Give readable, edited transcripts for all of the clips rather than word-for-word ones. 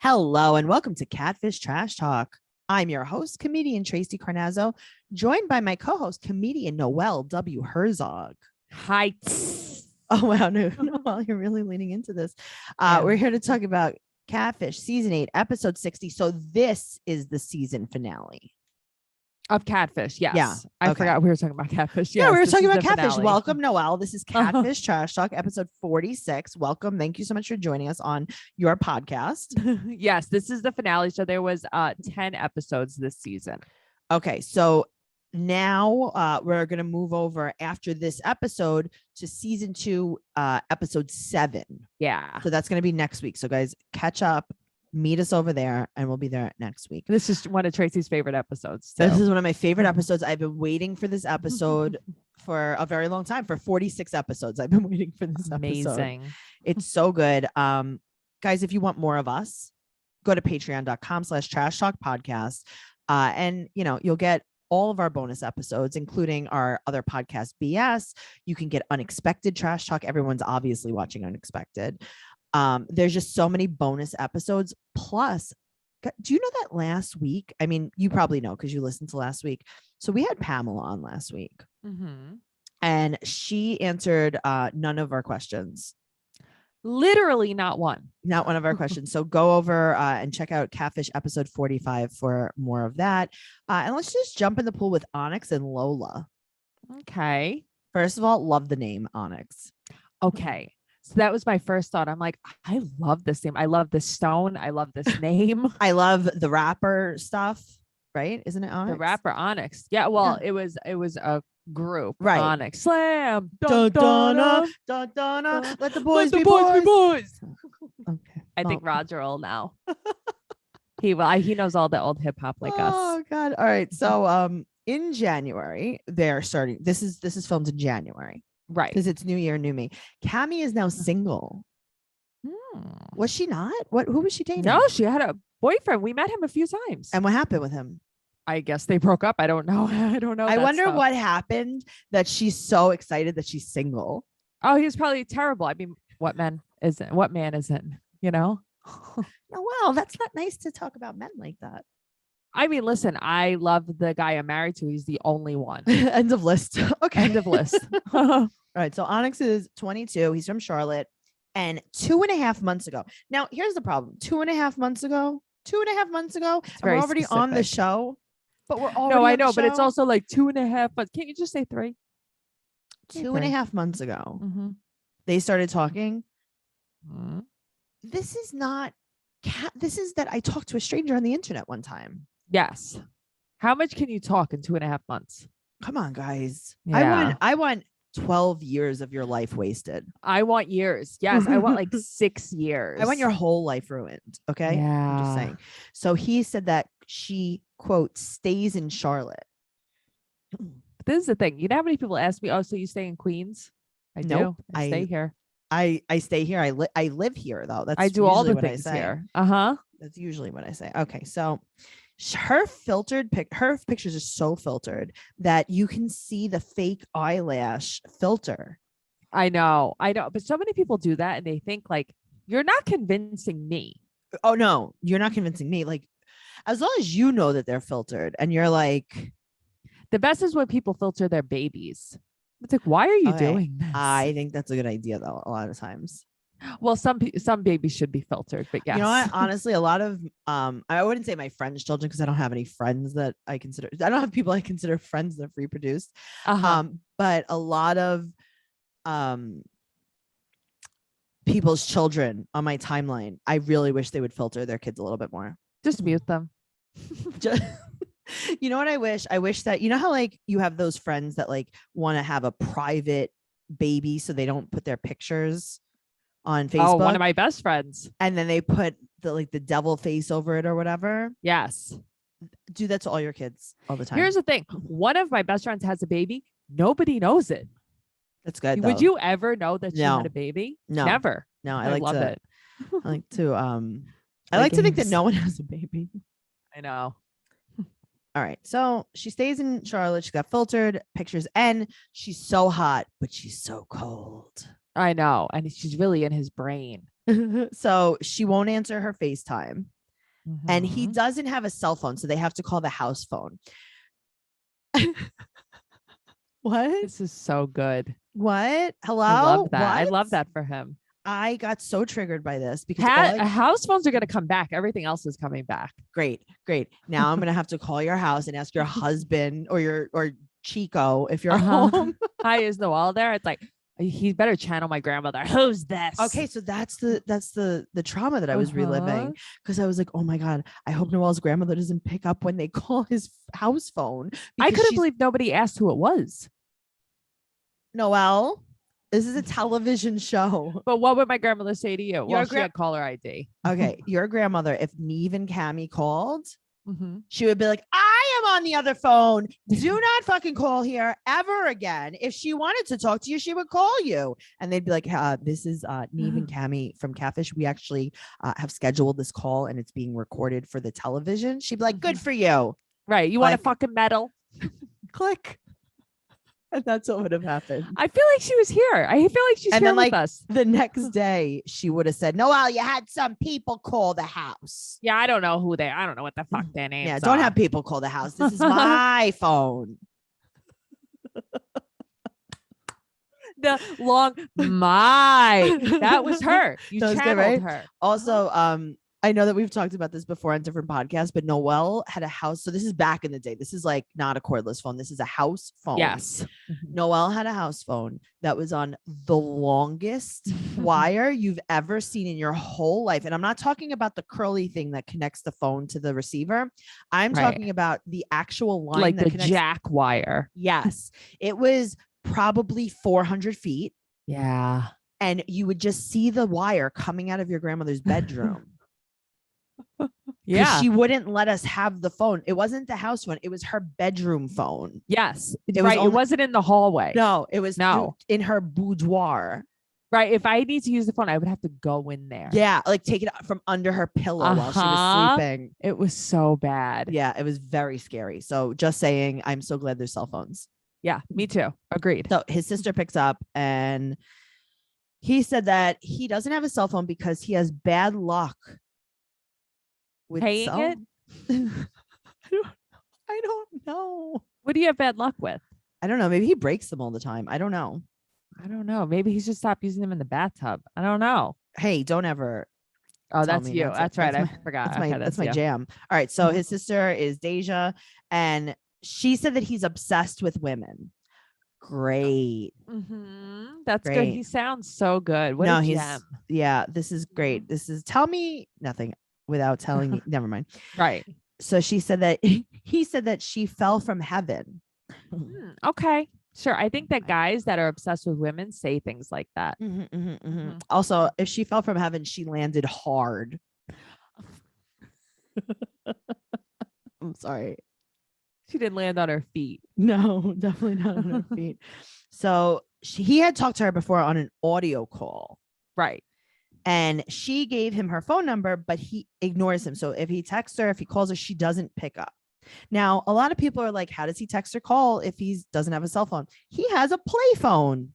Hello and welcome to Catfish Trash Talk. I'm your host, comedian Tracey Carnazzo, joined by my co-host, comedian Noelle W. Herzog. Hi. Oh, wow. No, Noelle, you're really leaning into this. We're here to talk about Catfish Season 8, Episode 60. So this is the season finale. Of Catfish, yes. Yeah. I forgot we were talking about Catfish. Yeah, Yes, we were talking about Catfish. Finale. Welcome, Noelle. This is Catfish Trash Talk, episode 46. Welcome. Thank you so much for joining us on your podcast. Yes, this is the finale. So there was 10 episodes this season. Okay, so now we're going to move over after this episode to season 2, episode 7. Yeah. So that's going to be next week. So guys, catch up. Meet us over there and we'll be there next week. This is one of Tracey's favorite episodes. This is one of my favorite episodes. I've been waiting for this episode for a very long time. For 46 episodes, I've been waiting for this episode. Amazing. It's so good. Guys, if you want more of us, go to patreon.com/trash talk podcast. And you'll get all of our bonus episodes, including our other podcast, BS. You can get Unexpected Trash Talk. Everyone's obviously watching Unexpected. There's just so many bonus episodes. Plus, do you know that last week? I mean, you probably know because you listened to last week. So we had Pamela on last week, and she answered none of our questions. Literally not one. Not one of our questions. So go over and check out Catfish episode 45 for more of that. And let's just jump in the pool with Onyx and Lola. Okay. First of all, love the name Onyx. Okay. So that was my first thought. I'm like, I love this name. I love this stone. I love this name. I love the rapper stuff, right? Isn't it Onyx? The rapper Onyx. Yeah. Well, it was a group, right? Onyx. Slam. Dun, dun, dun, dun, dun, dun. Let the boys be boys. Okay. I think Roger will now. He knows all the old hip hop like us. Oh God. All right. So in January, they're starting. This is filmed in January. Right. Because it's New Year, New Me. Cammy is now single. Was she not? Who was she dating? No, she had a boyfriend. We met him a few times. And what happened with him? I guess they broke up. I don't know. I wonder what happened that she's so excited that she's single. Oh, he was probably terrible. I mean, what man isn't? Oh, well, that's not nice to talk about men like that. I mean, listen, I love the guy I'm married to. He's the only one. End of list. Okay. End of list. All right. So Onyx is 22. He's from Charlotte. And 2.5 months ago. Now, here's the problem. 2.5 months ago. We're already specific. on the show. But we're already No, I on the know, but it's show. also like 2.5 months. Can't you just say 3? 2.5 months ago. Mm-hmm. They started talking. This is not this is that I talked to a stranger on the internet one time. Yes. How much can you talk in 2.5 months? Come on, guys. Yeah. I want 12 years of your life wasted. I want years. Yes. I want like 6 years. I want your whole life ruined. Okay. Yeah. I'm just saying. So he said that she, quote, stays in Charlotte. This is the thing. You know how many people ask me, oh, so you stay in Queens? I Nope. do. I stay here. I stay here. I live here though. That's I do all the what things I say. here. That's usually what I say. Okay, so her pictures are so filtered that you can see the fake eyelash filter. I know, but so many people do that, and they think like you're not convincing me. Oh no, you're not convincing me. Like, as long as you know that they're filtered, and you're like, the best is when people filter their babies. It's like, why are you doing this? I think that's a good idea though. A lot of times. Well, some babies should be filtered, but yes. You know what? Honestly, a lot of I wouldn't say my friends' children because I don't have any friends that I consider. I don't have people I consider friends that have reproduced. But a lot of people's children on my timeline, I really wish they would filter their kids a little bit more. Just mute them. You know what I wish? I wish that, you know how like you have those friends that like want to have a private baby so they don't put their pictures on Facebook. Oh, one of my best friends. And then they put the devil face over it or whatever. Yes. Do that to all your kids all the time. Here's the thing. One of my best friends has a baby. Nobody knows it. That's good. Would you ever know that she had a baby? No. Never. No, I love it. I like to I like to think that no one has a baby. I know. All right. So she stays in Charlotte. She's got filtered pictures and she's so hot, but she's so cold. I know. And she's really in his brain. So she won't answer her FaceTime. And he Mhm. doesn't have a cell phone, so they have to call the house phone. What? This is so good. What? Hello? I love that. I What? love that for him. I got so triggered by this because all I House phones are going to come back. Everything else is coming back. great. Now I'm gonna have to call your house and ask your husband or Chico if you're home. Hi, is Noelle there? It's like, he better channel my grandmother. Who's this? Okay, so that's the trauma that I was Uh-huh. reliving because I was like, oh my God, I hope Noelle's grandmother doesn't pick up when they call his house phone. I because couldn't she's- believe nobody asked who it was. Noelle, this is a television show. But what would my grandmother say to you? Your Well, she had caller ID. Okay, your grandmother, if Neve and Cammy called, Mhm. she would be like, I am on the other phone. Do not fucking call here ever again. If she wanted to talk to you, she would call you. And they'd be like, this is Neve and Cammy from Catfish. We actually have scheduled this call and it's being recorded for the television. She'd be like, good for you. Right. You want a Like- fucking medal? Click. And that's what would have happened. I feel like she was here. I feel like she's And here then, with like, us. The next day, she would have said, Noelle, you had some people call the house. Yeah, I don't know who they. I don't know what the fuck their names. Yeah, don't are. have people call the house. This is my phone. the long my. That was her. You That was channeled good, right? her. Also, I know that we've talked about this before on different podcasts, but Noelle had a house. So this is back in the day. This is like not a cordless phone. This is a house phone. Yes. Noelle had a house phone that was on the longest wire you've ever seen in your whole life. And I'm not talking about the curly thing that connects the phone to the receiver. I'm Right. talking about the actual line Like that the connects. jack wire. Yes. It was probably 400 feet. Yeah. And you would just see the wire coming out of your grandmother's bedroom. Yeah. She wouldn't let us have the phone. It wasn't the house phone. It was her bedroom phone. Yes. It was Right. only- it wasn't in the hallway. No, it was No. in her boudoir. Right. If I need to use the phone, I would have to go in there. Yeah, like take it out from under her pillow while she was Uh-huh. sleeping. It was so bad. Yeah, it was very scary. So just saying, I'm so glad there's cell phones. Yeah. Me too. Agreed. So his sister picks up and he said that he doesn't have a cell phone because he has bad luck with Paying cell- it? I don't know. What do you have bad luck with? I don't know. Maybe he breaks them all the time. I don't know. I don't know. Maybe he should stop using them in the bathtub. I don't know. Hey, don't ever. Oh, Tell that's me you. that's it. That's right. That's I forgot. That's my Okay, that's my you. jam. All right. So Mhm. his sister is Deja, and she said that he's obsessed with women. Great. That's good. Great. He sounds so good. What No, a he's gem. yeah. This is great. This is tell me nothing without telling me. Never mind. Right. So she said that he said that she fell from heaven. Okay. Sure. I think that guys that are obsessed with women say things like that. Mhm. Also, if she fell from heaven, she landed hard. I'm sorry. She didn't land on her feet. No, definitely not on her feet. So he had talked to her before on an audio call. Right. And she gave him her phone number, but he ignores him. So if he texts her, if he calls her, she doesn't pick up. Now, a lot of people are like, how does he text or call if he doesn't have a cell phone? He has a play phone.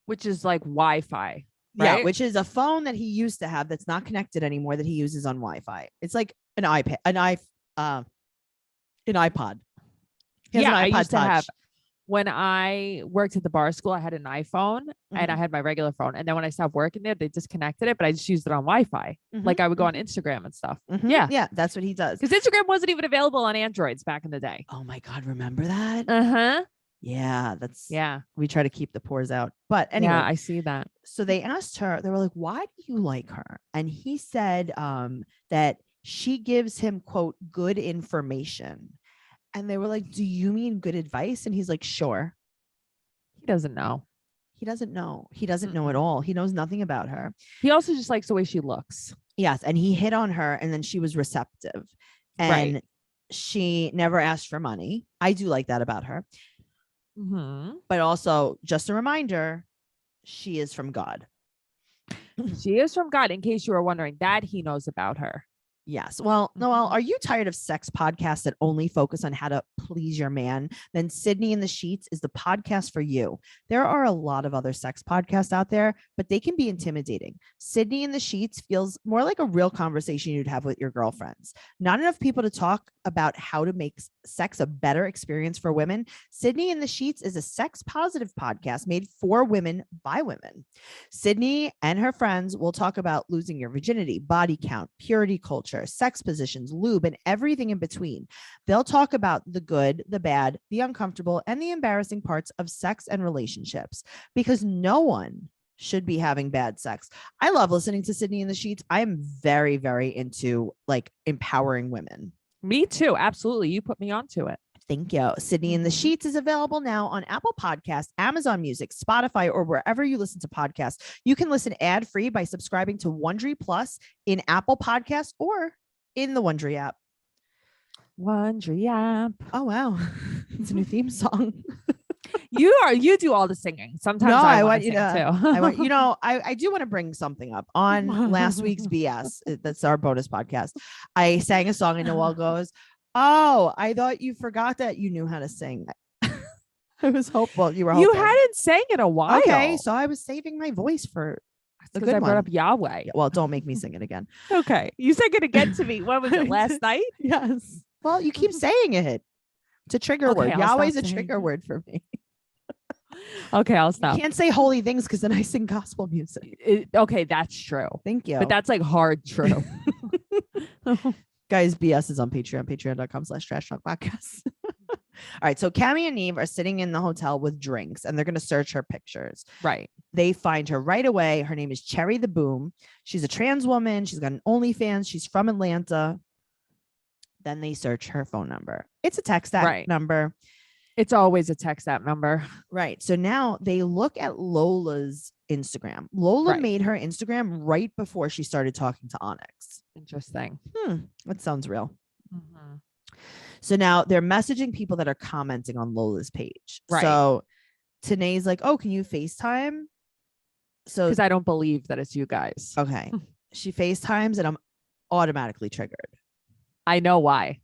Which is like Wi-Fi. Yeah, Right? which is a phone that he used to have that's not connected anymore that he uses on Wi-Fi. It's like an iPad, an iPod. He has Yeah, an I iPod used to have. Touch. When I worked at the bar school, I had an iPhone and I had my regular phone. And then when I stopped working there, they disconnected it, but I just used it on Wi-Fi. Like I would go on Instagram and stuff. Yeah. Yeah, that's what he does. Because Instagram wasn't even available on Androids back in the day. Oh my God, remember that? Uh-huh. Yeah, that's Yeah. we try to keep the pores out. But anyway, Yeah, I see that. so they asked her, they were like, why do you like her? And he said that she gives him, quote, good information. And they were like, do you mean good advice? And he's like, sure. He doesn't know. He doesn't know. He doesn't know at all. He knows nothing about her. He also just likes the way she looks. Yes. And he hit on her and then she was receptive. And Right. she never asked for money. I do like that about her. But also, just a reminder, she is from God. She is from God, in case you were wondering. That he knows about her. Yes. Well, Noelle, are you tired of sex podcasts that only focus on how to please your man? Then Sydnee in the Sheets is the podcast for you. There are a lot of other sex podcasts out there, but they can be intimidating. Sydnee in the Sheets feels more like a real conversation you'd have with your girlfriends. Not enough people to talk about how to make sex a better experience for women. Sydnee in the Sheets is a sex positive podcast made for women by women. Sydnee and her friends will talk about losing your virginity, body count, purity culture, sex positions, lube, and everything in between. They'll talk about the good, the bad, the uncomfortable, and the embarrassing parts of sex and relationships, because no one should be having bad sex. I love listening to Sydnee in the Sheets. I am very, very into like empowering women. Me too. Absolutely. You put me onto it. Thank you. Sydnee in the Sheets is available now on Apple Podcasts, Amazon Music, Spotify, or wherever you listen to podcasts. You can listen ad-free by subscribing to Wondery Plus in Apple Podcasts or in the Wondery app. Wondery app. Oh, wow. It's a new theme song. You do all the singing. Sometimes I want you to. I do want to bring something up on last week's BS. That's our bonus podcast. I sang a song and Noelle goes, "Oh, I thought you forgot that you knew how to sing." I was hopeful you were hoping. You hadn't sang in a while. Okay, so I was saving my voice for the good I brought one. up Yahweh. Well, don't make me sing it again. Okay. You sang it again to me. When was it? Last night? Yes. Well, you keep saying it. It's a trigger word. Yahweh's a trigger word for me. Okay, I'll stop. You can't say holy things because then I sing gospel music. Okay, that's true. Thank you. But that's like hard true. Guys, BS is on Patreon, patreon.com/trash talk podcast. All right. So Cammie and Neve are sitting in the hotel with drinks and they're going to search her pictures. Right. They find her right away. Her name is Cherry the Boom. She's a trans woman. She's got an OnlyFans. She's from Atlanta. Then they search her phone number. It's a text app number. It's always a text app number. Right. So now they look at Lola's Instagram. Lola made her Instagram right before she started talking to Onyx. Interesting. That sounds real. So now they're messaging people that are commenting on Lola's page. Right. So Tanae's like, "Oh, can you FaceTime?" So because I don't believe that it's you guys. Okay. She FaceTimes and I'm automatically triggered. I know why.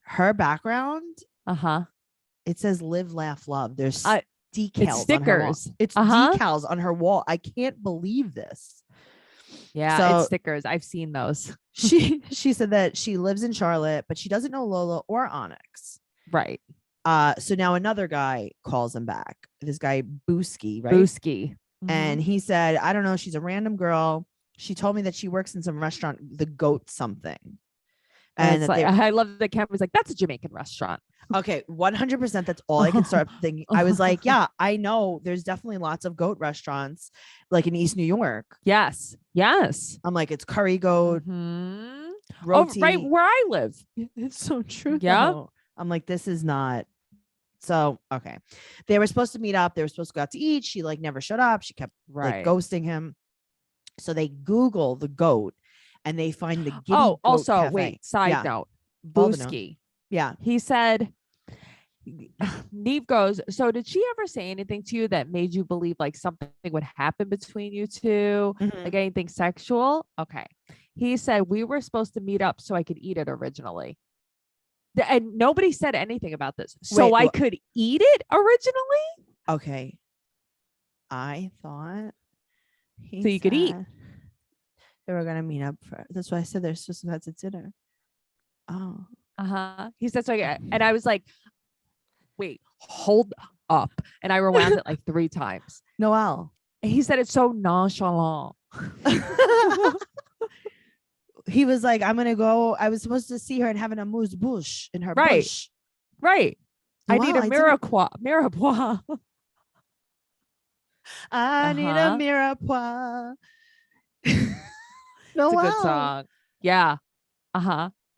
Her background. Uh-huh. It says live, laugh, love. There's decals. It's stickers. It's decals on her wall. I can't believe this. Yeah, so it's stickers. I've seen those. She said that she lives in Charlotte, but she doesn't know Lola or Onyx. Right. So now another guy calls him back. This guy Booski, right? Booski. And he said, "I don't know. She's a random girl. She told me that she works in some restaurant, the Goat something." And like, I love that Cam was like, "That's a Jamaican restaurant." Okay, 100%. That's all I can start thinking. I was like, yeah, I know there's definitely lots of goat restaurants like in East New York. Yes. I'm like, it's curry goat. Roti. Oh, right where I live. It's so true. Yeah. Though. I'm like, this is not. So, okay. They were supposed to meet up. They were supposed to go out to eat. She like never showed up. She kept like ghosting him. So they Google the goat and they find the Giddy Goat also Cafe. wait, side note. Booski. Yeah. He said, Neve goes, "So did she ever say anything to you that made you believe like something would happen between you two? Like anything sexual?" Okay. He said, "We were supposed to meet up so I could eat it originally." And nobody said anything about this. So I could eat it originally? Okay. I thought so you could eat. They were gonna meet up for. That's why I said they're supposed to go to dinner. Oh. He said so, and I was like, "Wait, hold up!" And I rewound it like 3 times. Noelle. And he said it's so nonchalant. He was like, "I'm gonna go." I was supposed to see her and have an amuse bouche in her bush. Right. I need a mirepoix. I need a mirepoix. It's a good song. Yeah.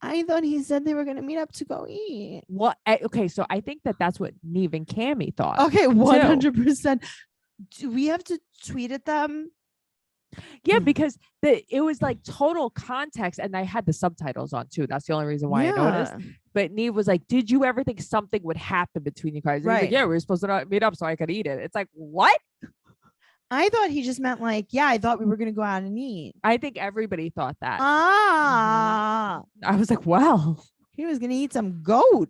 I thought he said they were going to meet up to go eat. What? Okay, so I think that's what Neve and Cammie thought. Okay, 100%. Do we have to tweet at them? Yeah, because it was like total context, and I had the subtitles on too. That's the only reason why I noticed. But Neve was like, "Did you ever think something would happen between you guys?" And he's like, "Yeah, we were supposed to meet up so I could eat it." It's like, what? I thought he just meant like, yeah, I thought we were going to go out and eat. I think everybody thought that. I was like, well, He was gonna eat some goat.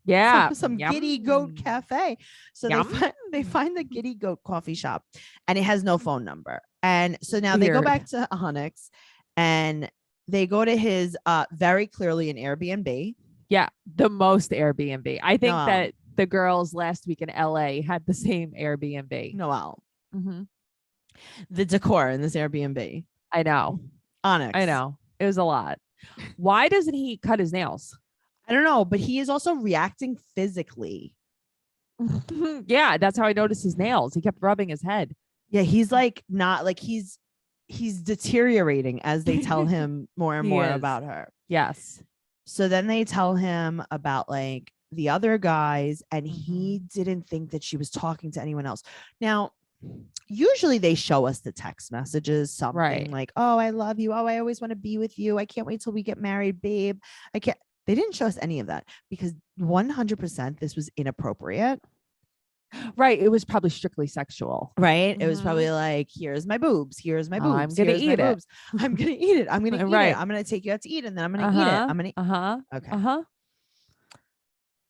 yeah, Some yum. Giddy Goat Cafe. So Yum. they find the Giddy Goat coffee shop, and it has no phone number. And so now they go Weird. back to Onyx, and they go to his very clearly an Airbnb. Yeah, the most Airbnb. I think Noelle. that the girls last week in LA had the same Airbnb. Noelle. Mhm. The decor in this Airbnb. I know. Onyx. I know. It was a lot. Why doesn't he cut his nails? I don't know, but he is also reacting physically. Yeah, that's how I noticed his nails. He kept rubbing his head. Yeah, he's like not like he's deteriorating as they tell him more and He more is. about her. Yes. So then they tell him about like the other guys, and he didn't think that she was talking to anyone else. Now, usually they show us the text messages, something Right. like, "Oh, I love you. Oh, I always want to be with you. I can't wait till we get married, babe. I can't." They didn't show us any of that because 100% this was inappropriate. Right. It was probably strictly sexual. Right. It was probably like, here's my boobs. Here's my boobs. I'm gonna here's my eat it. boobs. I'm going to eat it. I'm going to eat Right. it. I'm going to take you out to eat, and then I'm going to eat it. I'm going to Okay.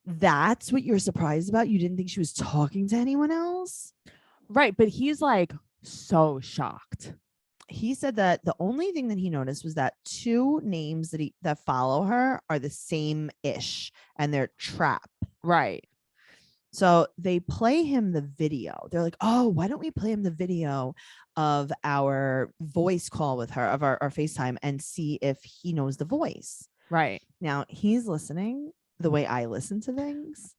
That's what you're surprised about? You didn't think she was talking to anyone else? Right. But he's like so shocked. He said that the only thing that he noticed was that two names that follow her are the same-ish, and they're Trap. Right. So they play him the video. They're like, "Oh, why don't we play him the video of our voice call with her, of our FaceTime, and see if he knows the voice?" Right. Now he's listening the way I listen to things.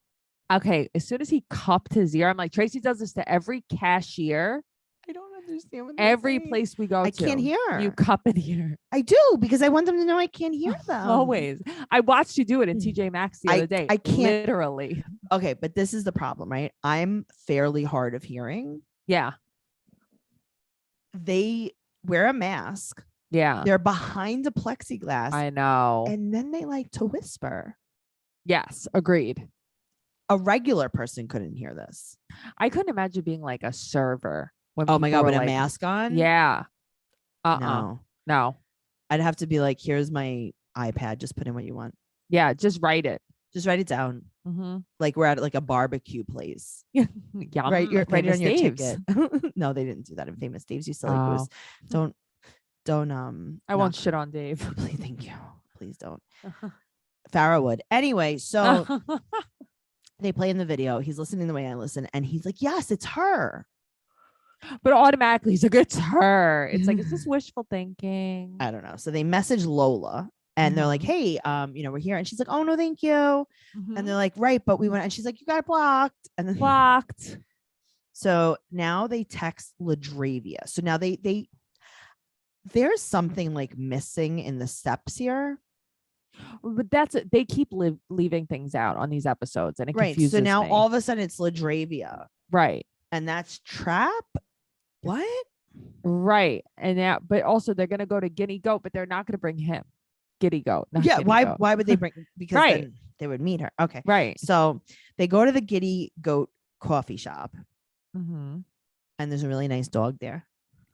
Okay. As soon as he cupped his ear, I'm like, Tracey does this to every cashier. I don't understand what Every place we go I to. can't hear. You cup an ear. I do, because I want them to know I can't hear them. Always. I watched you do it in TJ Maxx the other day. I can't literally. Okay, but this is the problem, right? I'm fairly hard of hearing. Yeah. They wear a mask. Yeah. They're behind a plexiglass. I know. And then they like to whisper. Yes. Agreed. A regular person couldn't hear this. I couldn't imagine being like a server. When Oh my God, with like, a mask on? Yeah. No. I'd have to be like, here's my iPad. Just put in what you want. Yeah. Just write it. Just write it down. Like we're at like a barbecue place. Yum. Right. You're write it on your Dave's. ticket. No, they didn't do that in Famous Dave's. You silly goose. Don't I won't shit on Dave. Please, thank you. Please don't. Farrah would. Anyway, so they play in the video. He's listening the way I listen, and he's like, "Yes, it's her." But automatically he's like, it's her. It's like, is this wishful thinking? I don't know. So they message Lola, and they're like, "Hey, we're here." And she's like, "Oh no, thank you." And they're like, "Right, but we went." And she's like, "You got blocked." And then blocked. So now they text LaDravia. So now there's something like missing in the steps here. But that's it. They keep leaving things out on these episodes, and it Right. confuses So now me. all of a sudden it's LaDravia. Right. And that's Trap. What? Right. And now, but also they're gonna go to Giddy Goat, but they're not gonna bring him. Giddy Goat. Yeah. Giddy Why? Goat. Why would they bring? Because Right. then they would meet her. Okay. Right. So they go to the Giddy Goat coffee shop, and there's a really nice dog there.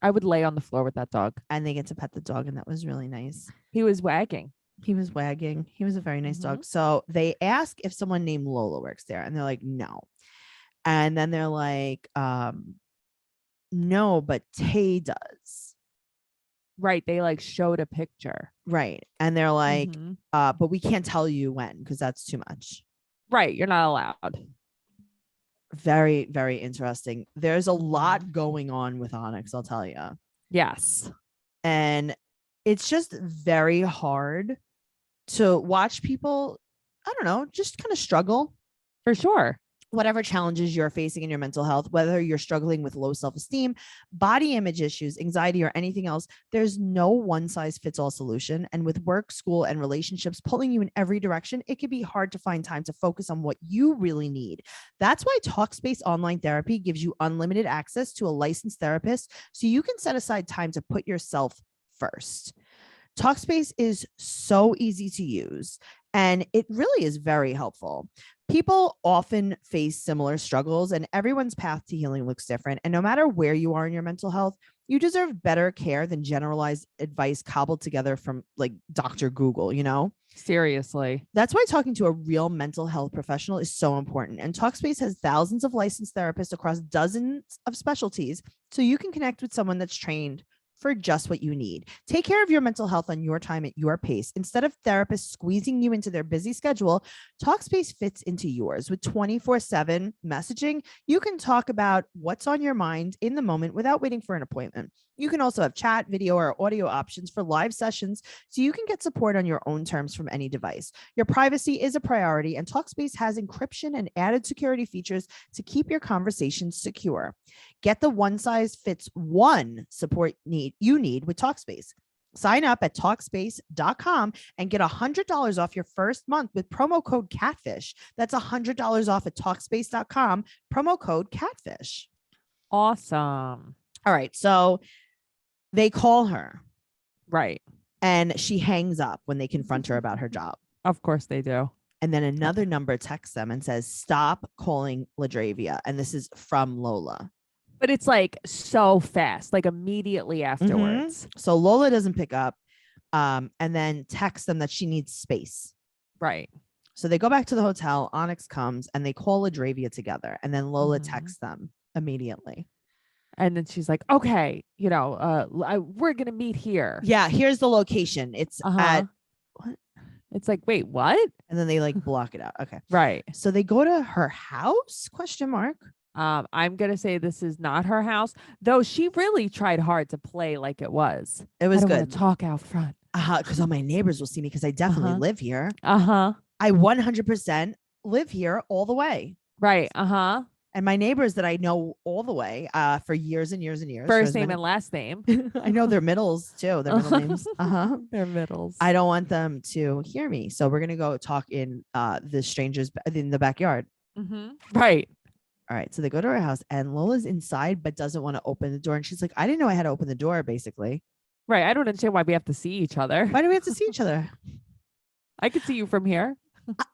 I would lay on the floor with that dog. And they get to pet the dog, and that was really nice. He was wagging. He was wagging. He was a very nice dog. So they ask if someone named Lola works there, and they're like, no. And then they're like, no, but Tay does. Right. They like showed a picture. Right. And they're like, but we can't tell you when, because that's too much. Right. You're not allowed. Very, very interesting. There's a lot going on with Onyx, I'll tell you. Yes. And it's just very hard to watch people, I don't know, just kind of struggle. For sure. Whatever challenges you're facing in your mental health, whether you're struggling with low self-esteem, body image issues, anxiety, or anything else, there's no one size fits all solution. And with work, school, and relationships pulling you in every direction, it can be hard to find time to focus on what you really need. That's why Talkspace Online Therapy gives you unlimited access to a licensed therapist, so you can set aside time to put yourself first. Talkspace is so easy to use, and it really is very helpful. People often face similar struggles, and everyone's path to healing looks different. And no matter where you are in your mental health, you deserve better care than generalized advice cobbled together from like Dr. Google, you know? Seriously. That's why talking to a real mental health professional is so important. And Talkspace has thousands of licensed therapists across dozens of specialties, so you can connect with someone that's trained for just what you need. Take care of your mental health on your time at your pace. Instead of therapists squeezing you into their busy schedule, Talkspace fits into yours. With 24/7 messaging, you can talk about what's on your mind in the moment without waiting for an appointment. You can also have chat, video, or audio options for live sessions, so you can get support on your own terms from any device. Your privacy is a priority, and Talkspace has encryption and added security features to keep your conversations secure. Get the one-size-fits-one support you need with Talkspace. Sign up at Talkspace.com and get $100 off your first month with promo code CATFISH. That's $100 off at Talkspace.com, promo code CATFISH. Awesome. All right, so they call her. Right. And she hangs up when they confront her about her job. Of course they do. And then another number texts them and says, stop calling LaDravia. And this is from Lola. But it's like so fast, like immediately afterwards. So Lola doesn't pick up and then texts them that she needs space. Right. So they go back to the hotel. Onyx comes and they call LaDravia together. And then Lola texts them immediately. And then she's like, okay, you know, we're going to meet here. Yeah, here's the location. It's at what? It's like, wait, what? And then they like block it out. Okay. Right. So they go to her house? Question mark. I'm going to say this is not her house, though she really tried hard to play like it was. It was I don't good. want to talk out front. Because all my neighbors will see me because I definitely live here. I 100% live here all the way. Right. And my neighbors that I know all the way for years and years and years. First name and last name. I know their middles too. Their middle names. Their middles. I don't want them to hear me. So we're going to go talk in the strangers in the backyard. Right. All right. So they go to her house and Lola's inside, but doesn't want to open the door. And she's like, I didn't know I had to open the door, basically. Right. I don't understand why we have to see each other. Why do we have to see each other? I could see you from here.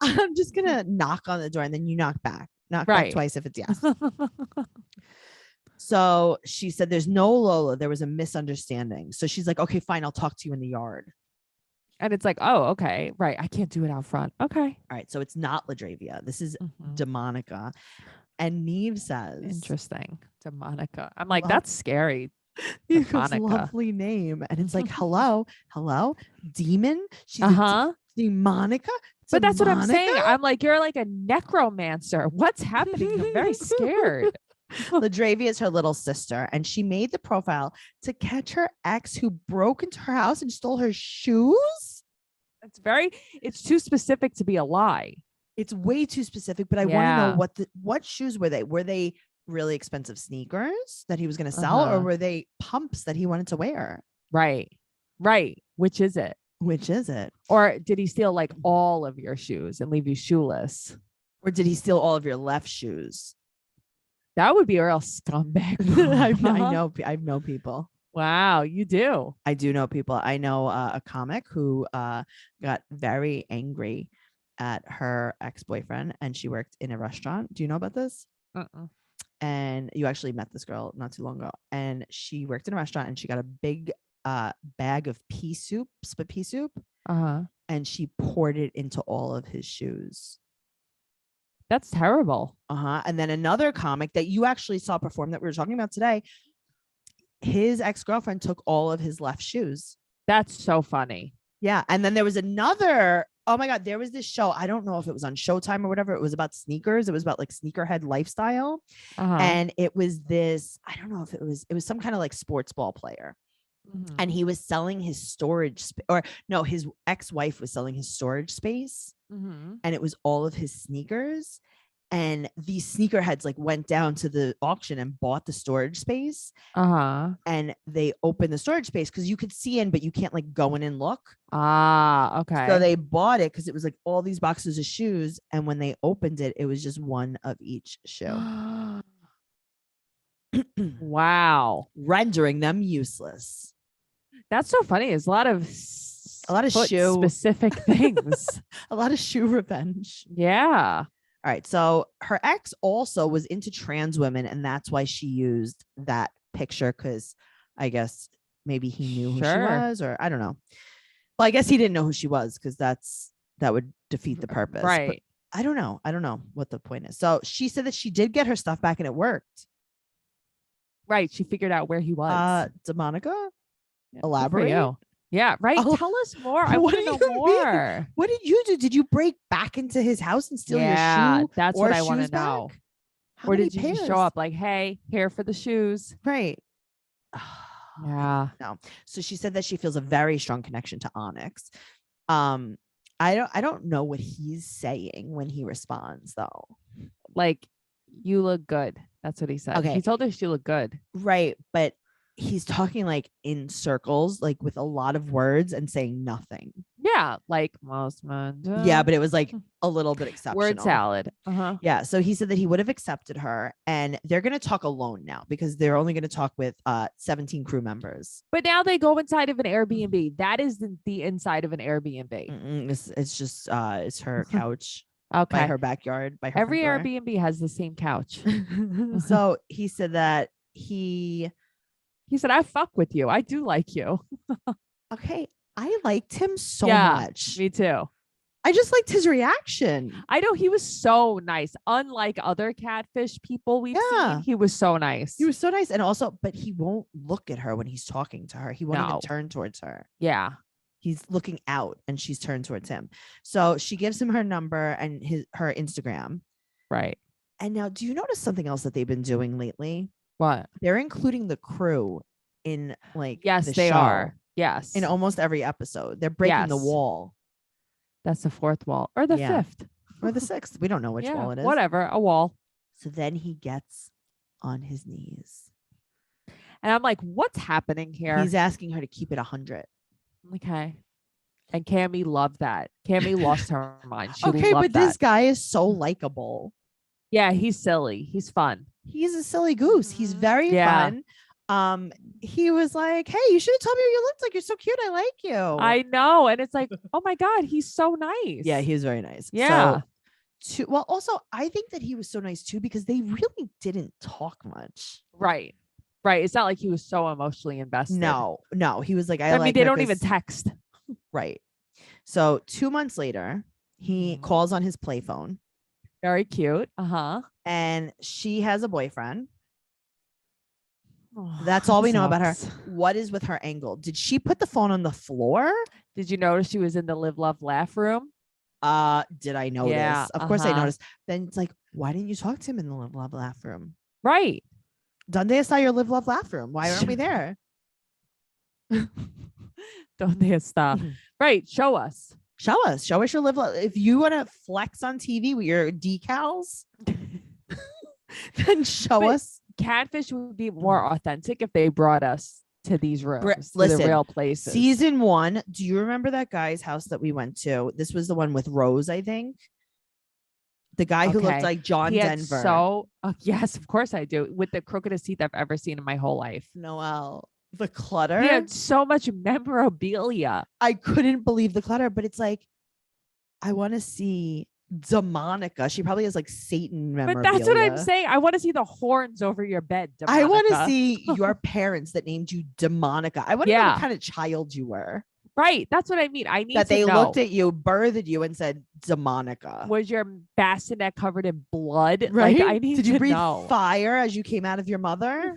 I'm just going to knock on the door and then you knock back. Knock back twice if it's yes. So she said, there's no Lola. There was a misunderstanding. So she's like, okay, fine. I'll talk to you in the yard. And it's like, oh, okay. Right. I can't do it out front. Okay. All right. So it's not LaDravia. This is Demonica. And Neve says, interesting. Demonica. I'm like, that's scary. Lovely name. And it's like, hello, demon. She's Demonica. But that's what I'm saying. I'm like, you're like a necromancer. What's happening? I'm very scared. LaDravia is her little sister, and she made the profile to catch her ex who broke into her house and stole her shoes. It's too specific to be a lie. It's way too specific, but I want to know what shoes were they? Were they really expensive sneakers that he was going to sell, or were they pumps that he wanted to wear? Right. Which is it? Or did he steal like all of your shoes and leave you shoeless? Or did he steal all of your left shoes? That would be a real scumbag. I know people. Wow, you do. I do know people. I know a comic who got very angry at her ex-boyfriend, and she worked in a restaurant. Do you know about this? And you actually met this girl not too long ago, and she worked in a restaurant, and she got a big bag of split pea soup, and she poured it into all of his shoes. That's terrible. And then another comic that you actually saw perform that we were talking about today, his ex-girlfriend took all of his left shoes. That's so funny. Yeah. And then there was another, oh my God, there was this show. I don't know if it was on Showtime or whatever. It was about sneakers. It was about like sneakerhead lifestyle. And it was this, I don't know if it was some kind of like sports ball player. And he was selling his storage his ex-wife was selling his storage space. And it was all of his sneakers. And these sneakerheads like went down to the auction and bought the storage space. And they opened the storage space because you could see in, but you can't like go in and look. Okay. So they bought it because it was like all these boxes of shoes. And when they opened it, it was just one of each shoe. Wow. Rendering them useless. That's so funny. There's a lot of shoe specific things. A lot of shoe revenge. Yeah. All right. So her ex also was into trans women, and that's why she used that picture, because I guess maybe he knew who she was, or I don't know. Well, I guess he didn't know who she was because that's that would defeat the purpose. Right. But I don't know. I don't know what the point is. So she said that she did get her stuff back and it worked. Right. She figured out where he was. DeMonica, Yeah, good for elaborate. you. Yeah. Right. Oh, Tell us more. I what want to do know you mean? more. What did you do? Did you break back into his house and steal your shoe? That's or what I want shoes to know. back? How Or many did you just pairs? show up like, hey, here for the shoes? Right. Yeah. No. So she said that she feels a very strong connection to Onyx. I don't know what he's saying when he responds though. Like, you look good. That's what he said. Okay. He told her she looked good. Right. But he's talking like in circles, like with a lot of words and saying nothing. Yeah. Like most men do. Yeah, but it was like a little bit exceptional. Word salad. Uh-huh. Yeah. So he said that he would have accepted her and they're going to talk alone now because they're only going to talk with 17 crew members. But now they go inside of an Airbnb. That is the inside of an Airbnb. It's just it's her couch Okay. by her backyard. By her Every front door. Airbnb has the same couch. So he said that he said, I fuck with you. I do like you. okay. I liked him so Yeah, much. Me too. I just liked his reaction. I know he was so nice. Unlike other catfish people we've seen, he was so nice. He was so nice. And also, but he won't look at her when he's talking to her. He won't even No. turn towards her. Yeah. He's looking out and she's turned towards him. So she gives him her number and her Instagram. Right. And now, do you notice something else that they've been doing lately? What? They're including the crew in like Yes, the they show. are. Yes. In almost every episode. They're breaking the Yes. wall. That's the fourth wall or the fifth or the sixth. We don't know which wall it is. Whatever. A wall. So then he gets on his knees. And I'm like, what's happening here? He's asking her to keep it 100. Okay. And Cammy loved that. Cammy lost her mind. She Okay, loved but this that. guy is so likable. Yeah, he's silly. He's fun. He's a silly goose. He's very Yeah. fun. He was like, hey, you should have told me what you looked like. You're so cute. I like you. I know. And it's like, oh my God, he's so nice. Yeah, he was very nice. Yeah. So, well, also, I think that he was so nice too because they really didn't talk much. Right. Right. It's not like he was so emotionally invested. No. He was like, I mean, like they her don't even 'cause- text. Right. So 2 months later, he calls on his play phone. Very cute. Uh-huh. And she has a boyfriend. Oh, That's all we know about her. sucks. What is with her angle? Did she put the phone on the floor? Did you notice she was in the live, love, laugh room? Did I notice? Yeah, Of course I uh-huh. noticed. Then it's like, why didn't you talk to him in the live, love, laugh room? Right. Donde está your live, love, laugh room? Why aren't we there? Don't they stop? Right. Show us. Show us your live, love. If you want to flex on TV with your decals, then show But us. Catfish would be more authentic if they brought us to these rooms, to listen, the real places. Season 1. Do you remember that guy's house that we went to? This was the one with Rose, I think. The guy who looked Okay. like John He had Denver. yes, of course I do. With the crookedest teeth I've ever seen in my whole life. Noelle. The clutter. He had so much memorabilia. I couldn't believe the clutter, but it's like, I want to see DeMonica. She probably has like Satan But memorabilia. that's what I'm saying. I want to see the horns over your bed. I want to DeMonica. see your parents that named you DeMonica. I want to know Yeah. what kind of child you were. Right. That's what I mean. I need That to they know. looked at you, birthed you, and said DeMonica. Was your bassinet covered in blood? Right? Like, I need Did you to breathe know. fire as you came out of your mother?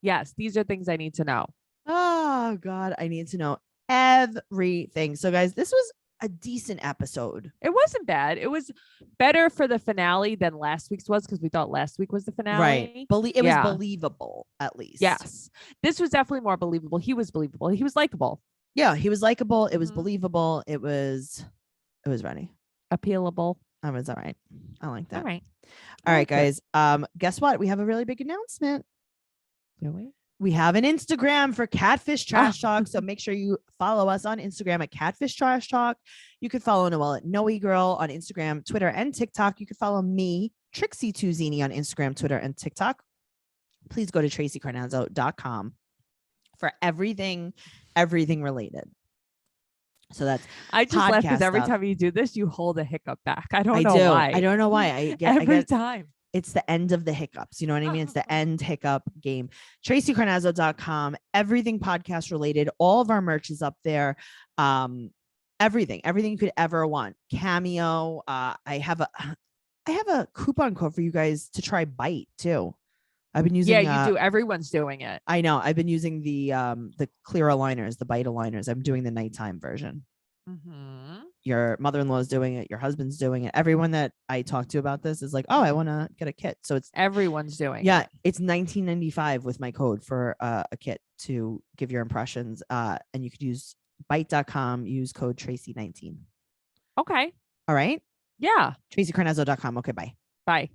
Yes, these are things I need to know. Oh God, I need to know everything. So guys, this was a decent episode. It wasn't bad. It was better for the finale than last week's was because we thought last week was the finale. Right. It Yeah. was believable, at least. Yes. This was definitely more believable. He was believable. He was likable. Yeah, he was likable. It was Mhm. believable. It was ready. Appealable. I was all right. I like that. All right. All I right, like it. guys. Guess what? We have a really big announcement. Do we? We have an Instagram for Catfish Trash Talk. So make sure you follow us on Instagram at Catfish Trash Talk. You could follow Noelle at Noe Girl on Instagram, Twitter, and TikTok. You could follow me, Trixie Tuzini, on Instagram, Twitter, and TikTok. Please go to TraceyCarnazzo.com for everything related. So that's I just laugh because podcast every stuff. time you do this, you hold a hiccup back. I don't I know do. why. I don't know why. I Every get time. it's the end of the hiccups. You know what I mean? It's the end hiccup game. TraceyCarnazzo.com, everything podcast related. All of our merch is up there. everything you could ever want. Cameo. I have a coupon code for you guys to try Bite too. I've been using. Yeah, you do. Everyone's doing it. I know. I've been using the clear aligners, the Bite aligners. I'm doing the nighttime version. Mm-hmm. Your mother-in-law is doing it. Your husband's doing it. Everyone that I talk to about this is like, oh, I want to get a kit. So it's Everyone's doing yeah, it. it's $19.95 with my code for a kit to give your impressions. And you could use bite.com, use code Tracey19. Okay. All right. Yeah. TraceyCarnazzo.com. Okay, bye. Bye.